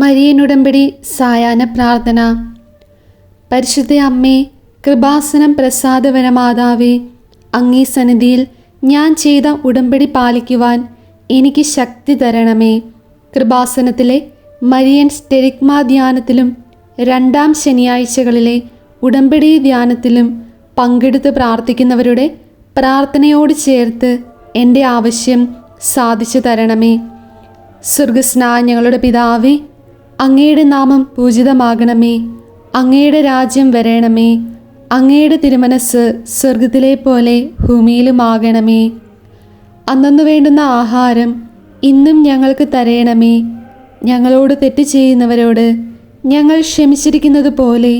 Marian ഉടമ്പടി സായാഹ്ന പ്രാർത്ഥന. പരിശുദ്ധ അമ്മേ, കൃപാസനം പ്രസാദവര മാതാവേ, അങ്ങേ സന്നിധിയിൽ ഞാൻ ചെയ്ത ഉടമ്പടി പാലിക്കുവാൻ എനിക്ക് ശക്തി തരണമേ. കൃപാസനത്തിലെ മരിയൻ സ്റ്റെരിഗ്മ ധ്യാനത്തിലും രണ്ടാം ശനിയാഴ്ചകളിലെ ഉടമ്പടി ധ്യാനത്തിലും പങ്കെടുത്ത് പ്രാർത്ഥിക്കുന്നവരുടെ പ്രാർത്ഥനയോട് ചേർത്ത് എൻ്റെ ആവശ്യം സാധിച്ചു തരണമേ. സ്വർഗസ്നായ ഞങ്ങളുടെ പിതാവേ, അങ്ങയുടെ നാമം പൂജിതമാകണമേ. അങ്ങയുടെ രാജ്യം വരേണമേ. അങ്ങയുടെ തിരുമനസ് സ്വർഗത്തിലെ പോലെ ഭൂമിയിലുമാകണമേ. അന്നന്നു വേണ്ടുന്ന ആഹാരം ഇന്നും ഞങ്ങൾക്ക് തരേണമേ. ഞങ്ങളോട് തെറ്റ് ചെയ്യുന്നവരോട് ഞങ്ങൾ ക്ഷമിച്ചിരിക്കുന്നത് പോലെ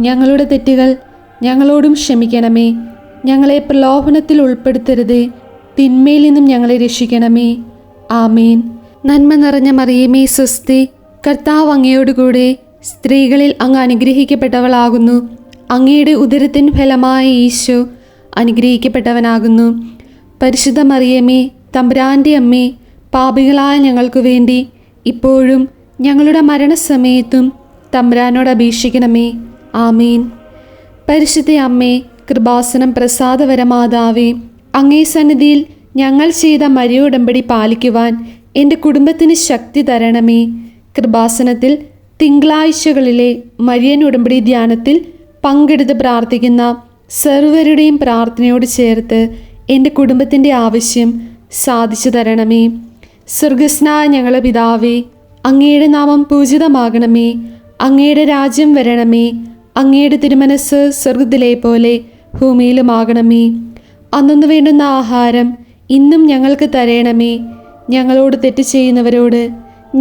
ഞങ്ങളുടെ തെറ്റുകൾ ഞങ്ങളോടും ക്ഷമിക്കണമേ. ഞങ്ങളെ പ്രലോഭനത്തിൽ ഉൾപ്പെടുത്തരുതേ, തിന്മയിൽ നിന്നും ഞങ്ങളെ രക്ഷിക്കണമേ. ആമേൻ. നന്മ നിറഞ്ഞ മറിയമേ സ്വസ്തി, കർത്താവ് അങ്ങയോടുകൂടെ സ്ത്രീകളിൽ അങ്ങ് അനുഗ്രഹിക്കപ്പെട്ടവളാകുന്നു. അങ്ങയുടെ ഉദരത്തിൻ ഫലമായ ഈശോ അനുഗ്രഹിക്കപ്പെട്ടവനാകുന്നു. പരിശുദ്ധ മറിയമേ, തമ്പുരാൻ്റെ അമ്മേ, പാപികളായ ഞങ്ങൾക്ക് വേണ്ടി ഇപ്പോഴും ഞങ്ങളുടെ മരണസമയത്തും തമ്പുരാനോട് അപേക്ഷിക്കണമേ. ആമീൻ. പരിശുദ്ധ അമ്മേ, കൃപാസനം പ്രസാദവര മാതാവേ, അങ്ങേ സന്നിധിയിൽ ഞങ്ങൾ ചെയ്ത മരിയ ഉടമ്പടി പാലിക്കുവാൻ എൻ്റെ കുടുംബത്തിന് ശക്തി തരണമേ. കൃപാസനത്തിൽ തിങ്കളാഴ്ചകളിലെ മരിയൻ ഉടമ്പടി ധ്യാനത്തിൽ പങ്കെടുത്ത് പ്രാർത്ഥിക്കുന്ന സർവരുടെയും പ്രാർത്ഥനയോട് ചേർത്ത് എൻ്റെ കുടുംബത്തിൻ്റെ ആവശ്യം സാധിച്ചു തരണമേ. സ്വർഗസ്നായ ഞങ്ങളുടെ പിതാവേ, അങ്ങയുടെ നാമം പൂജിതമാകണമേ. അങ്ങയുടെ രാജ്യം വരണമേ. അങ്ങയുടെ തിരുമനസ് സ്വർഗത്തിലെ പോലെ ഭൂമിയിലുമാകണമേ. അന്നു വേണ്ടുന്ന ആഹാരം ഇന്നും ഞങ്ങൾക്ക് തരേണമേ. ഞങ്ങളോട് തെറ്റ് ചെയ്യുന്നവരോട്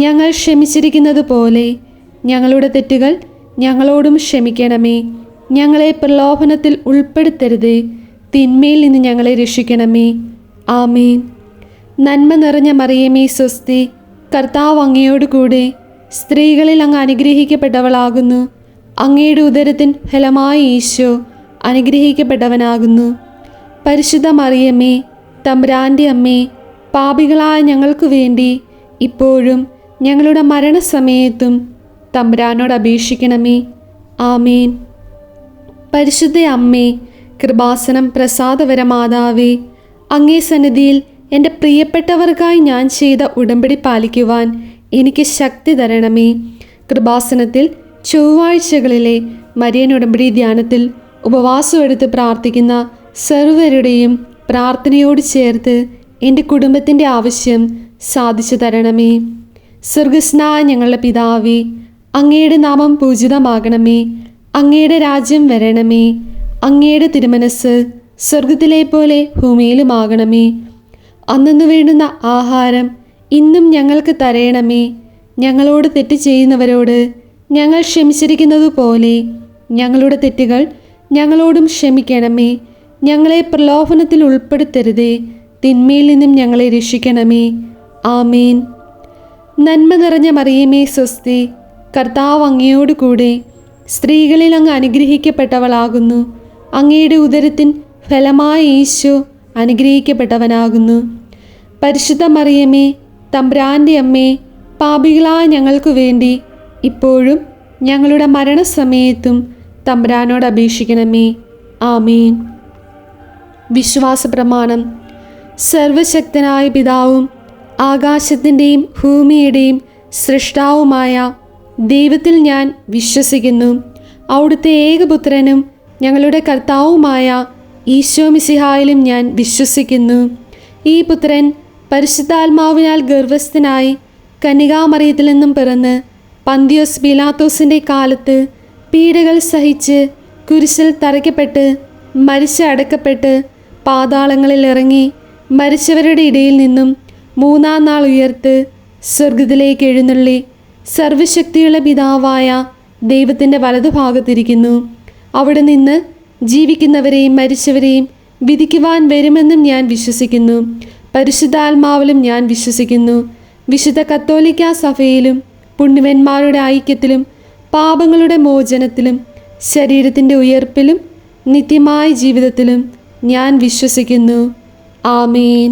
ഞങ്ങൾ ക്ഷമിച്ചിരിക്കുന്നത് പോലെ ഞങ്ങളുടെ തെറ്റുകൾ ഞങ്ങളോടും ക്ഷമിക്കണമേ. ഞങ്ങളെ പ്രലോഭനത്തിൽ ഉൾപ്പെടുത്തരുതേ, തിന്മയിൽ നിന്ന് ഞങ്ങളെ രക്ഷിക്കണമേ. ആമേൻ. നന്മ നിറഞ്ഞ മറിയമേ സ്വസ്തി, കർത്താവ് അങ്ങയോട് കൂടെ സ്ത്രീകളിൽ അങ്ങ് അനുഗ്രഹിക്കപ്പെട്ടവളാകുന്നു. അങ്ങയുടെ ഉദരത്തിൻ ഫലമായ ഈശോ അനുഗ്രഹിക്കപ്പെട്ടവനാകുന്നു. പരിശുദ്ധ മറിയമേ, തമ്പുരാൻ്റെ അമ്മേ, പാപികളായ ഞങ്ങൾക്ക് വേണ്ടി ഇപ്പോഴും ഞങ്ങളുടെ മരണസമയത്തും തമ്പുരാനോട് അപേക്ഷിക്കണമേ. ആമേൻ. പരിശുദ്ധ അമ്മേ, കൃപാസനം പ്രസാദവര മാതാവേ, അങ്ങേ സന്നിധിയിൽ എൻ്റെ പ്രിയപ്പെട്ടവർക്കായി ഞാൻ ചെയ്ത ഉടമ്പടി പാലിക്കുവാൻ എനിക്ക് ശക്തി തരണമേ. കൃപാസനത്തിൽ ചൊവ്വാഴ്ചകളിലെ മരിയൻ ഉടമ്പടി ധ്യാനത്തിൽ ഉപവാസം എടുത്ത് പ്രാർത്ഥിക്കുന്ന സർവരുടെയും പ്രാർത്ഥനയോട് ചേർത്ത് എൻ്റെ കുടുംബത്തിൻ്റെ ആവശ്യം സാധിച്ചു തരണമേ. സ്വർഗസ്നായ ഞങ്ങളുടെ പിതാവേ, അങ്ങയുടെ നാമം പൂജിതമാകണമേ. അങ്ങയുടെ രാജ്യം വരണമേ. അങ്ങയുടെ തിരുമനസ് സ്വർഗത്തിലെ പോലെ ഭൂമിയിലുമാകണമേ. അന്നു വേണ്ടുന്ന ആഹാരം ഇന്നും ഞങ്ങൾക്ക് തരയണമേ. ഞങ്ങളോട് തെറ്റ് ചെയ്യുന്നവരോട് ഞങ്ങൾ ക്ഷമിച്ചിരിക്കുന്നത് പോലെ ഞങ്ങളുടെ തെറ്റുകൾ ഞങ്ങളോടും ക്ഷമിക്കണമേ. ഞങ്ങളെ പ്രലോഭനത്തിൽ ഉൾപ്പെടുത്തരുതേ, തിന്മയിൽ നിന്നും ഞങ്ങളെ രക്ഷിക്കണമേ. ആമേൻ. നന്മ നിറഞ്ഞ മറിയമേ സ്വസ്തി, കർത്താവ് അങ്ങയോട് കൂടെ സ്ത്രീകളിൽ അങ്ങ് അനുഗ്രഹിക്കപ്പെട്ടവളാകുന്നു. അങ്ങയുടെ ഉദരത്തിൻ ഫലമായ ഈശോ അനുഗ്രഹിക്കപ്പെട്ടവനാകുന്നു. പരിശുദ്ധ മറിയമേ, തമ്പുരാൻ്റെ അമ്മേ, പാപികളായ ഞങ്ങൾക്ക് വേണ്ടി ഇപ്പോഴും ഞങ്ങളുടെ മരണസമയത്തും തമ്പുരാനോട് അപേക്ഷിക്കണമേ. ആമേൻ. വിശ്വാസ പ്രമാണം. സർവശക്തനായ പിതാവും ആകാശത്തിൻ്റെയും ഭൂമിയുടെയും സൃഷ്ടാവുമായ ദൈവത്തിൽ ഞാൻ വിശ്വസിക്കുന്നു. അവിടുത്തെ ഏകപുത്രനും ഞങ്ങളുടെ കർത്താവുമായ ഈശോ മിശിഹായിലും ഞാൻ വിശ്വസിക്കുന്നു. ഈ പുത്രൻ പരിശുദ്ധാത്മാവിനാൽ ഗർഭസ്ഥനായി കന്യകാമറിയത്തിൽ നിന്നും പിറന്ന് പന്തിയോസ് പീലാത്തോസിൻ്റെ കാലത്ത് പീഡകൾ സഹിച്ച് കുരിശിൽ തറയ്ക്കപ്പെട്ട് മരിച്ച് അടക്കപ്പെട്ട് പാതാളങ്ങളിൽ ഇറങ്ങി മരിച്ചവരുടെ ഇടയിൽ നിന്നും മൂന്നാം നാൾ ഉയർത്ത് സ്വർഗത്തിലേക്ക് എഴുന്നള്ളി സർവശക്തിയുള്ള പിതാവായ ദൈവത്തിൻ്റെ വലതുഭാഗത്തിരിക്കുന്നു. അവിടെ നിന്ന് ജീവിക്കുന്നവരെയും മരിച്ചവരെയും വിധിക്കുവാൻ വരുമെന്നും ഞാൻ വിശ്വസിക്കുന്നു. പരിശുദ്ധാത്മാവിലും ഞാൻ വിശ്വസിക്കുന്നു. വിശുദ്ധ കത്തോലിക്കാ സഭയിലും പുണ്യവന്മാരുടെ ഐക്യത്തിലും പാപങ്ങളുടെ മോചനത്തിലും ശരീരത്തിൻ്റെ ഉയർപ്പിലും നിത്യമായ ജീവിതത്തിലും ഞാൻ വിശ്വസിക്കുന്നു. ആമേൻ.